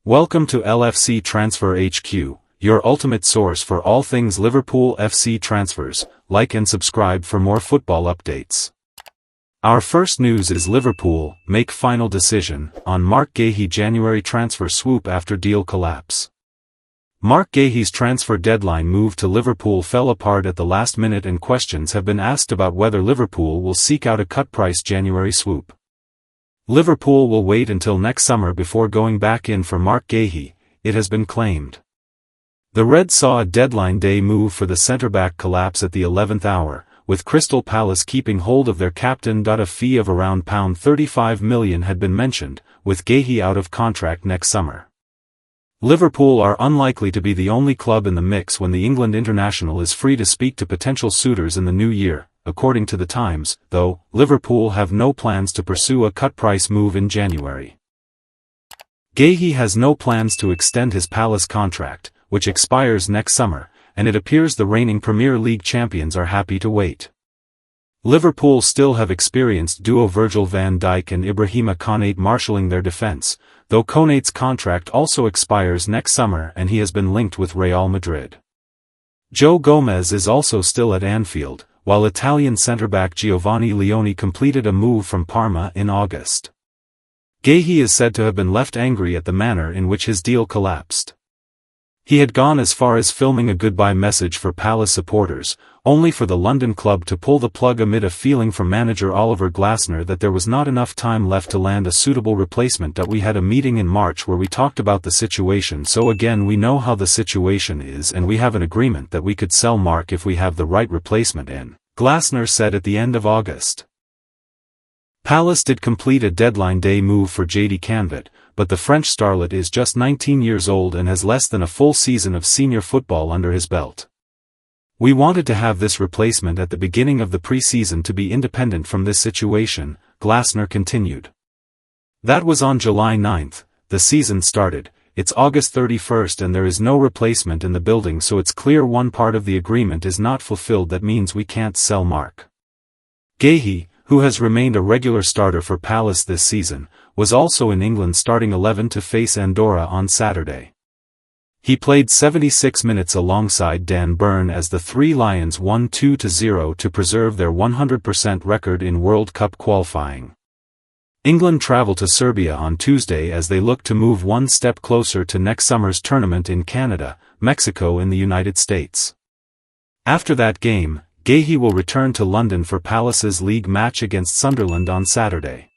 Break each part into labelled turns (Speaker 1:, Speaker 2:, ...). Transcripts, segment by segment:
Speaker 1: Welcome to LFC Transfer HQ, your ultimate source for all things Liverpool FC transfers. Like and subscribe for more football updates. Our first news is Liverpool make final decision on Marc Guehi January transfer swoop after deal collapse. Marc Guehi's transfer deadline move to Liverpool fell apart at the last minute, and questions have been asked about whether Liverpool will seek out a cut-price January swoop. Liverpool will wait until next summer before going back in for Marc Guehi, it has been claimed. The Reds saw a deadline day move for the centre-back collapse at the 11th hour, with Crystal Palace keeping hold of their captain. A fee of around £35 million had been mentioned, with Guehi out of contract next summer. Liverpool are unlikely to be the only club in the mix when the England international is free to speak to potential suitors in the new year. According to the Times, though, Liverpool have no plans to pursue a cut-price move in January. Guehi has no plans to extend his Palace contract, which expires next summer, and it appears the reigning Premier League champions are happy to wait. Liverpool still have experienced duo Virgil van Dijk and Ibrahima Konaté marshalling their defence, though Konaté's contract also expires next summer and he has been linked with Real Madrid. Joe Gomez is also still at Anfield, while Italian centre-back Giovanni Leone completed a move from Parma in August. Guehi is said to have been left angry at the manner in which his deal collapsed. He had gone as far as filming a goodbye message for Palace supporters, only for the London club to pull the plug amid a feeling from manager Oliver Glasner that there was not enough time left to land a suitable replacement. We had a meeting in March where we talked about the situation, so again we know how the situation is and we have an agreement that we could sell Marc if we have the right replacement in, Glasner said at the end of August. Palace did complete a deadline day move for JD Canvet, but the French starlet is just 19 years old and has less than a full season of senior football under his belt. We wanted to have this replacement at the beginning of the pre-season to be independent from this situation, Glasner continued. That was on July 9th, the season started, it's August 31st and there is no replacement in the building, so it's clear one part of the agreement is not fulfilled. That means we can't sell Marc Guehi, who has remained a regular starter for Palace this season, was also in England's starting 11 to face Andorra on Saturday. He played 76 minutes alongside Dan Burn as the Three Lions won 2-0 to preserve their 100% record in World Cup qualifying. England travel to Serbia on Tuesday as they look to move one step closer to next summer's tournament in Canada, Mexico and the United States. After that game, Guehi will return to London for Palace's league match against Sunderland on Saturday.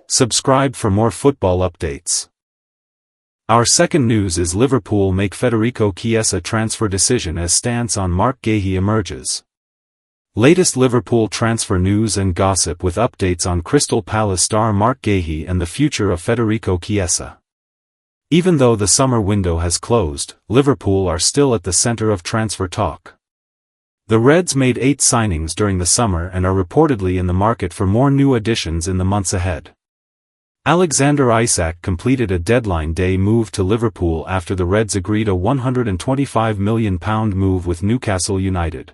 Speaker 1: Subscribe for more football updates. Our second news is Liverpool make Federico Chiesa transfer decision as stance on Marc Guehi emerges. Latest Liverpool transfer news and gossip with updates on Crystal Palace star Marc Guehi and the future of Federico Chiesa. Even though the summer window has closed, Liverpool are still at the centre of transfer talk. The Reds made 8 signings during the summer and are reportedly in the market for more new additions in the months ahead. Alexander Isak completed a deadline day move to Liverpool after the Reds agreed a £125 million move with Newcastle United.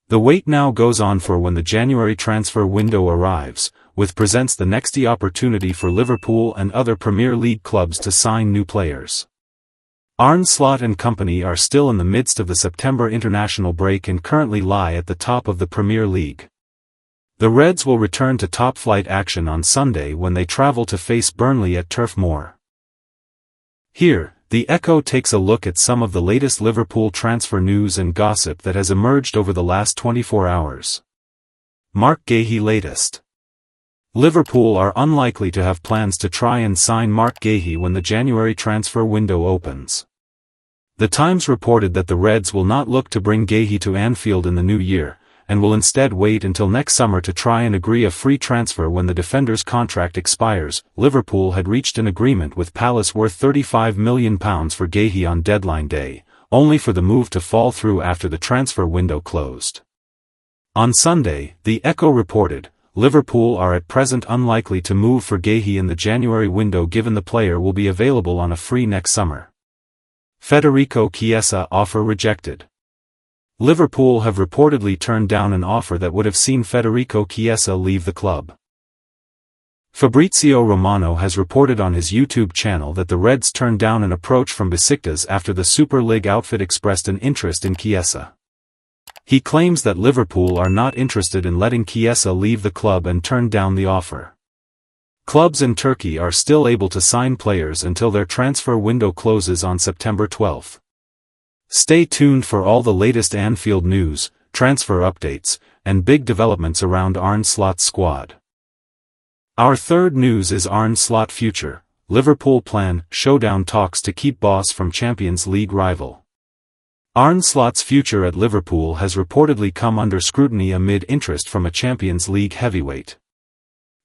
Speaker 1: The wait now goes on for when the January transfer window arrives, which presents the next opportunity for Liverpool and other Premier League clubs to sign new players. Arne Slot and company are still in the midst of the September international break and currently lie at the top of the Premier League. The Reds will return to top-flight action on Sunday when they travel to face Burnley at Turf Moor. Here, the Echo takes a look at some of the latest Liverpool transfer news and gossip that has emerged over the last 24 hours. Marc Guehi latest. Liverpool are unlikely to have plans to try and sign Marc Guehi when the January transfer window opens. The Times reported that the Reds will not look to bring Guehi to Anfield in the new year, and will instead wait until next summer to try and agree a free transfer when the defender's contract expires. Liverpool had reached an agreement with Palace worth £35 million for Guehi on deadline day, only for the move to fall through after the transfer window closed. On Sunday, the Echo reported, Liverpool are at present unlikely to move for Guehi in the January window given the player will be available on a free next summer. Federico Chiesa offer rejected. Liverpool have reportedly turned down an offer that would have seen Federico Chiesa leave the club. Fabrizio Romano has reported on his YouTube channel that the Reds turned down an approach from Besiktas after the Super League outfit expressed an interest in Chiesa. He claims that Liverpool are not interested in letting Chiesa leave the club and turned down the offer. Clubs in Turkey are still able to sign players until their transfer window closes on September 12. Stay tuned for all the latest Anfield news, transfer updates, and big developments around Arne Slot's squad. Our third news is Arne Slot future. Liverpool plan showdown talks to keep boss from Champions League rival. Arne Slot's future at Liverpool has reportedly come under scrutiny amid interest from a Champions League heavyweight.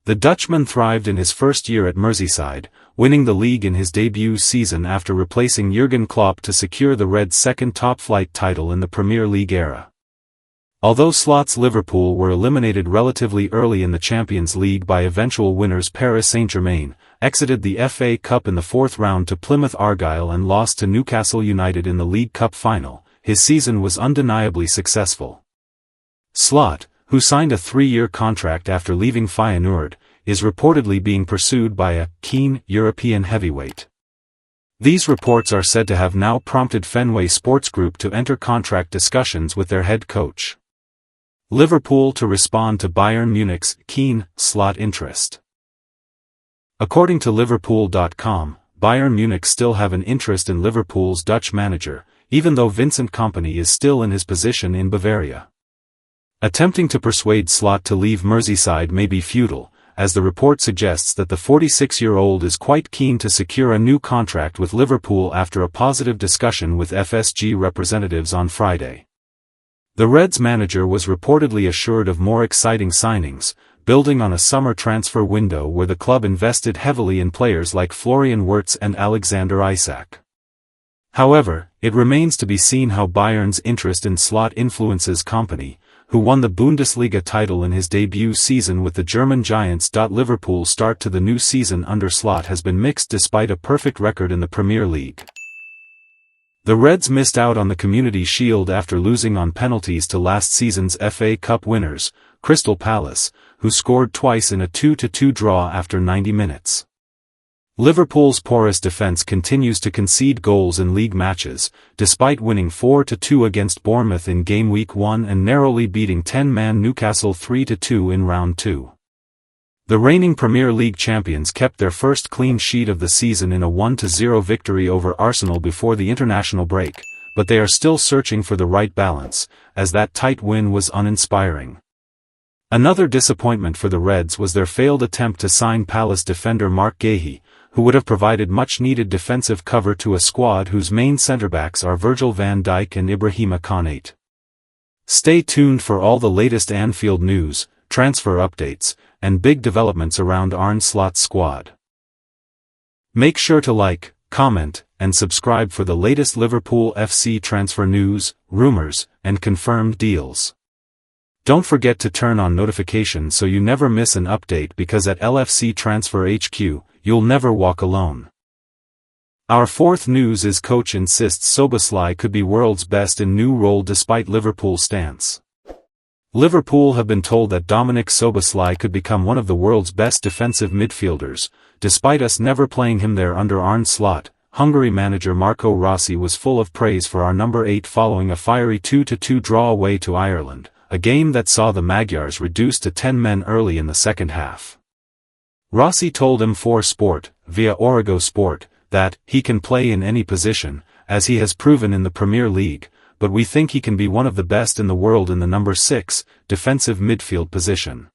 Speaker 1: The Dutchman thrived in his first year at Merseyside, winning the league in his debut season after replacing Jurgen Klopp to secure the Reds' second top-flight title in the Premier League era. Although Slot's Liverpool were eliminated relatively early in the Champions League by eventual winners Paris Saint-Germain, exited the FA Cup in the fourth round to Plymouth Argyle and lost to Newcastle United in the League Cup final, his season was undeniably successful. Slot, who signed a 3-year contract after leaving Feyenoord, is reportedly being pursued by a keen European heavyweight. These reports are said to have now prompted Fenway Sports Group to enter contract discussions with their head coach. Liverpool to respond to Bayern Munich's keen Slot interest. According to Liverpool.com, Bayern Munich still have an interest in Liverpool's Dutch manager, even though Vincent Kompany is still in his position in Bavaria. Attempting to persuade Slot to leave Merseyside may be futile, as the report suggests that the 46-year-old is quite keen to secure a new contract with Liverpool after a positive discussion with FSG representatives on Friday. The Reds manager was reportedly assured of more exciting signings, building on a summer transfer window where the club invested heavily in players like Florian Wirtz and Alexander Isak. However, it remains to be seen how Bayern's interest in Slot influences Kompany, who won the Bundesliga title in his debut season with the German Giants. Liverpool's start to the new season under Slot has been mixed despite a perfect record in the Premier League. The Reds missed out on the Community Shield after losing on penalties to last season's FA Cup winners, Crystal Palace, who scored twice in a 2-2 draw after 90 minutes. Liverpool's porous defence continues to concede goals in league matches, despite winning 4-2 against Bournemouth in Game Week 1 and narrowly beating 10-man Newcastle 3-2 in Round 2. The reigning Premier League champions kept their first clean sheet of the season in a 1-0 victory over Arsenal before the international break, but they are still searching for the right balance, as that tight win was uninspiring. Another disappointment for the Reds was their failed attempt to sign Palace defender Marc Guehi, who would have provided much-needed defensive cover to a squad whose main centre-backs are Virgil van Dijk and Ibrahima Konaté. Stay tuned for all the latest Anfield news, transfer updates, and big developments around Arne Slot's squad. Make sure to like, comment, and subscribe for the latest Liverpool FC transfer news, rumors, and confirmed deals. Don't forget to turn on notifications so you never miss an update, because at LFC Transfer HQ, you'll never walk alone. Our fourth news is coach insists Szoboszlai could be world's best in new role despite Liverpool stance. Liverpool have been told that Dominik Szoboszlai could become one of the world's best defensive midfielders, despite us never playing him there under Arne Slot. Hungary manager Marco Rossi was full of praise for our number 8 following a fiery 2-2 draw away to Ireland, a game that saw the Magyars reduced to 10 men early in the second half. Rossi told M4 Sport, via Origo Sport, that he can play in any position, as he has proven in the Premier League, but we think he can be one of the best in the world in the number 6, defensive midfield position.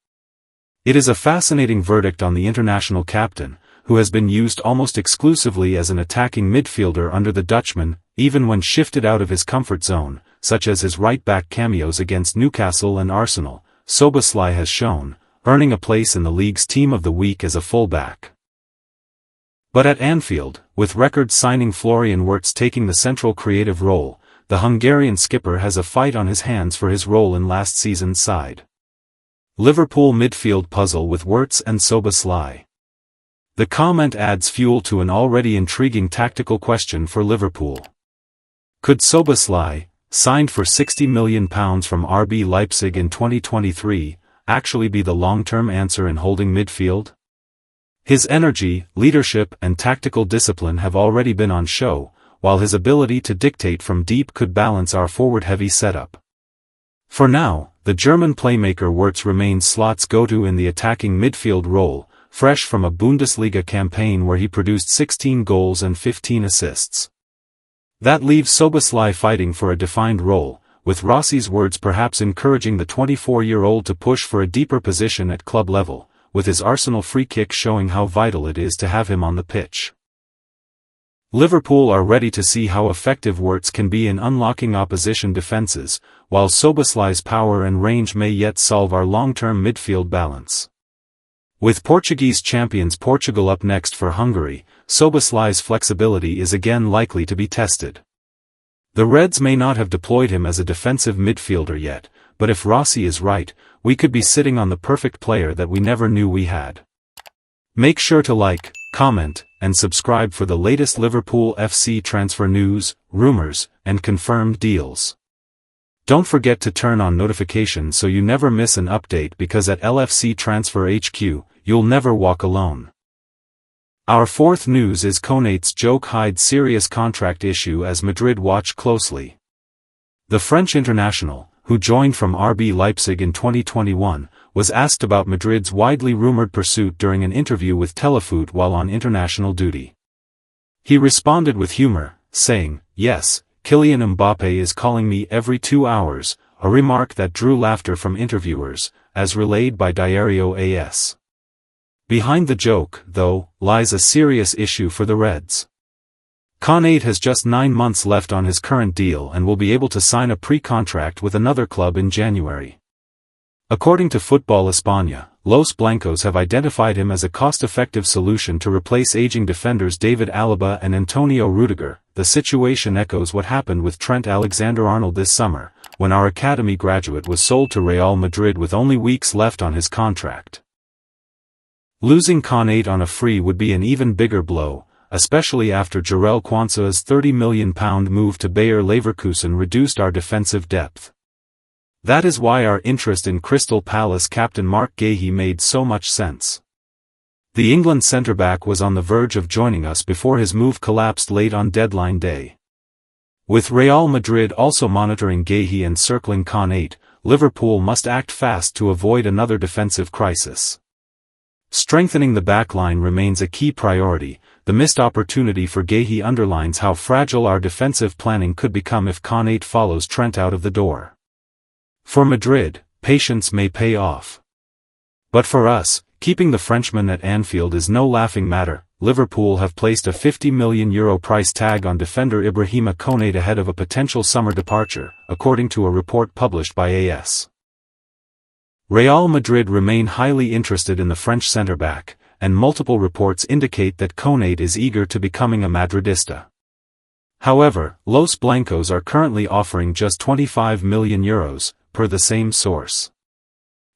Speaker 1: It is a fascinating verdict on the international captain, who has been used almost exclusively as an attacking midfielder under the Dutchman, even when shifted out of his comfort zone, such as his right-back cameos against Newcastle and Arsenal. Szoboszlai has shown, earning a place in the league's Team of the Week as a full-back. But at Anfield, with record signing Florian Wirtz taking the central creative role, the Hungarian skipper has a fight on his hands for his role in last season's side. Liverpool midfield puzzle with Wirtz and Szoboszlai. The comment adds fuel to an already intriguing tactical question for Liverpool. Could Szoboszlai, signed for £60 million from RB Leipzig in 2023, actually be the long-term answer in holding midfield? His energy, leadership and tactical discipline have already been on show, while his ability to dictate from deep could balance our forward-heavy setup. For now, the German playmaker Wirtz remains Slot's go-to in the attacking midfield role, fresh from a Bundesliga campaign where he produced 16 goals and 15 assists. That leaves Szoboszlai fighting for a defined role, with Rossi's words perhaps encouraging the 24-year-old to push for a deeper position at club level, with his Arsenal free kick showing how vital it is to have him on the pitch. Liverpool are ready to see how effective Wirtz can be in unlocking opposition defences, while Szoboszlai's power and range may yet solve our long-term midfield balance. With Portuguese champions Portugal up next for Hungary, Szoboszlai's flexibility is again likely to be tested. The Reds may not have deployed him as a defensive midfielder yet, but if Rossi is right, we could be sitting on the perfect player that we never knew we had. Make sure to like, comment, and subscribe for the latest Liverpool FC transfer news, rumours, and confirmed deals. Don't forget to turn on notifications so you never miss an update, because at LFC Transfer HQ, you'll never walk alone. Our fourth news is Konaté's joke hides serious contract issue as Madrid watch closely. The French international, who joined from RB Leipzig in 2021, was asked about Madrid's widely rumored pursuit during an interview with Telefoot while on international duty. He responded with humor, saying, "Yes, Kylian Mbappé is calling me every 2 hours, a remark that drew laughter from interviewers, as relayed by Diario AS. Behind the joke, though, lies a serious issue for the Reds. Konaté has just 9 months left on his current deal and will be able to sign a pre-contract with another club in January. According to Football España, Los Blancos have identified him as a cost-effective solution to replace aging defenders David Alaba and Antonio Rudiger. The situation echoes what happened with Trent Alexander-Arnold this summer, when our academy graduate was sold to Real Madrid with only weeks left on his contract. Losing Konaté on a free would be an even bigger blow, especially after Jarell Quansah's £30 million move to Bayer Leverkusen reduced our defensive depth. That is why our interest in Crystal Palace captain Marc Guehi made so much sense. The England centre-back was on the verge of joining us before his move collapsed late on deadline day. With Real Madrid also monitoring Guehi and circling Konaté, Liverpool must act fast to avoid another defensive crisis. Strengthening the backline remains a key priority. The missed opportunity for Guehi underlines how fragile our defensive planning could become if Konaté follows Trent out of the door. For Madrid, patience may pay off. But for us, keeping the Frenchman at Anfield is no laughing matter. Liverpool have placed a €50 million price tag on defender Ibrahima Konaté ahead of a potential summer departure, according to a report published by AS. Real Madrid remain highly interested in the French centre-back, and multiple reports indicate that Konaté is eager to becoming a Madridista. However, Los Blancos are currently offering just €25 million, per the same source.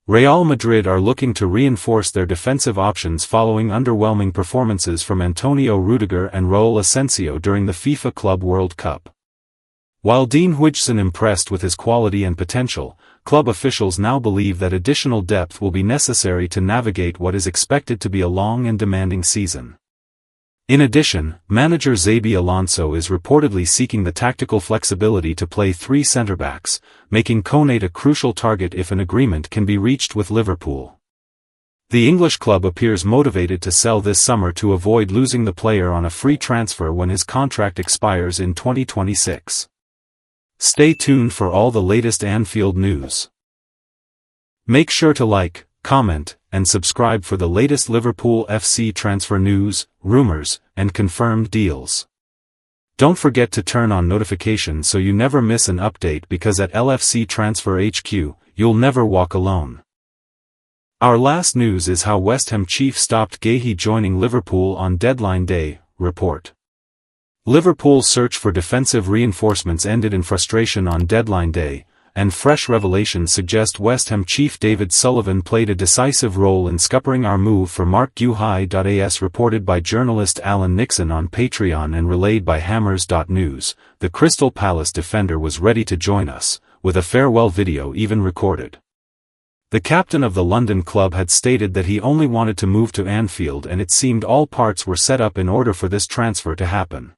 Speaker 1: Real Madrid are looking to reinforce their defensive options following underwhelming performances from Antonio Rudiger and Raúl Asensio during the FIFA Club World Cup. While Dean Huijsen impressed with his quality and potential, club officials now believe that additional depth will be necessary to navigate what is expected to be a long and demanding season. In addition, manager Xabi Alonso is reportedly seeking the tactical flexibility to play 3 centre-backs, making Konaté a crucial target if an agreement can be reached with Liverpool. The English club appears motivated to sell this summer to avoid losing the player on a free transfer when his contract expires in 2026. Stay tuned for all the latest Anfield news. Make sure to like, comment, and subscribe for the latest Liverpool FC transfer news, rumours, and confirmed deals. Don't forget to turn on notifications so you never miss an update, because at LFC Transfer HQ, you'll never walk alone. Our last news is how West Ham chief stopped Guehi joining Liverpool on deadline day, report. Liverpool's search for defensive reinforcements ended in frustration on deadline day, and fresh revelations suggest West Ham chief David Sullivan played a decisive role in scuppering our move for Marc Guehi. As reported by journalist Alan Nixon on Patreon and relayed by Hammers.news, the Crystal Palace defender was ready to join us, with a farewell video even recorded. The captain of the London club had stated that he only wanted to move to Anfield, and it seemed all parts were set up in order for this transfer to happen.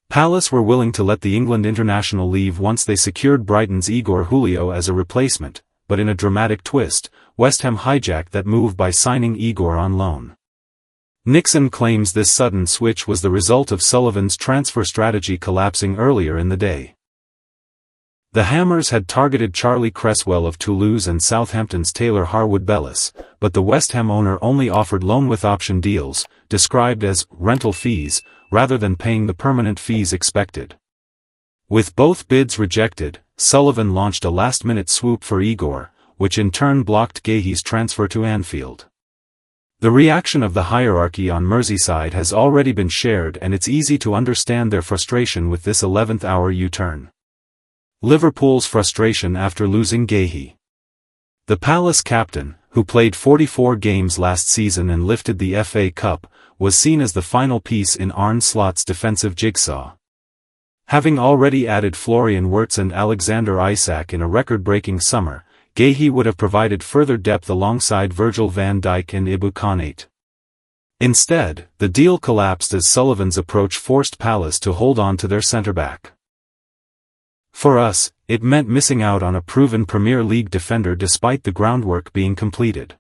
Speaker 1: Palace were willing to let the England international leave once they secured Brighton's Igor Julio as a replacement, but in a dramatic twist, West Ham hijacked that move by signing Igor on loan. Nixon claims this sudden switch was the result of Sullivan's transfer strategy collapsing earlier in the day. The Hammers had targeted Charlie Cresswell of Toulouse and Southampton's Taylor Harwood-Bellis, but the West Ham owner only offered loan with option deals, described as rental fees, rather than paying the permanent fees expected. With both bids rejected, Sullivan launched a last-minute swoop for Igor, which in turn blocked Guehi's transfer to Anfield. The reaction of the hierarchy on Merseyside has already been shared, and it's easy to understand their frustration with this 11th-hour U-turn. Liverpool's frustration after losing Guehi. The Palace captain, who played 44 games last season and lifted the FA Cup, was seen as the final piece in Arne Slot's defensive jigsaw. Having already added Florian Wirtz and Alexander Isak in a record-breaking summer, Guehi would have provided further depth alongside Virgil van Dijk and Ibrahima Konaté. Instead, the deal collapsed as Sullivan's approach forced Palace to hold on to their centre-back. For us, it meant missing out on a proven Premier League defender despite the groundwork being completed.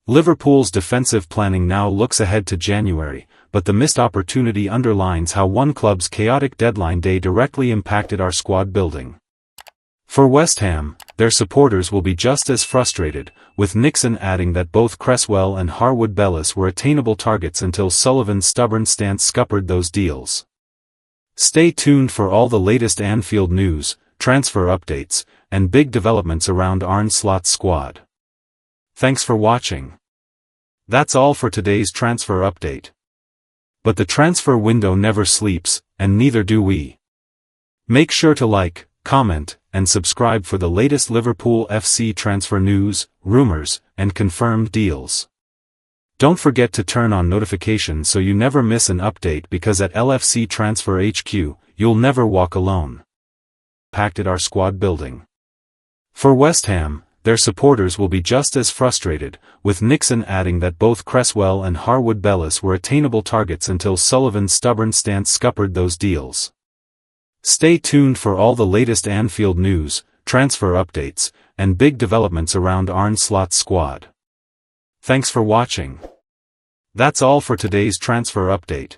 Speaker 1: Liverpool's defensive planning now looks ahead to January, but the missed opportunity underlines how one club's chaotic deadline day directly impacted our squad building. For West Ham, their supporters will be just as frustrated, with Nixon adding that both Cresswell and Harwood-Bellis were attainable targets until Sullivan's stubborn stance scuppered those deals. Stay tuned for all the latest Anfield news, transfer updates, and big developments around Arne Slot's squad. Thanks for watching. That's all for today's transfer update. But the transfer window never sleeps, and neither do we. Make sure to like, comment, and subscribe for the latest Liverpool FC transfer news, rumors, and confirmed deals. Don't forget to turn on notifications so you never miss an update, because at LFC Transfer HQ, you'll never walk alone. Impacted our squad building. For West Ham, their supporters will be just as frustrated, with Nixon adding that both Cresswell and Harwood-Bellis were attainable targets until Sullivan's stubborn stance scuppered those deals. Stay tuned for all the latest Anfield news, transfer updates, and big developments around Arne Slot's squad. Thanks for watching. That's all for today's transfer update.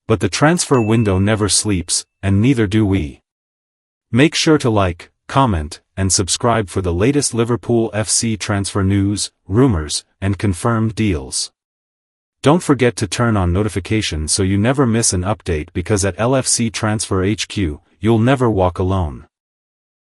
Speaker 1: But the transfer window never sleeps, and neither do we. Make sure to like, comment, and subscribe for the latest Liverpool FC transfer news, rumors, and confirmed deals. Don't forget to turn on notifications so you never miss an update, because at LFC Transfer HQ, you'll never walk alone.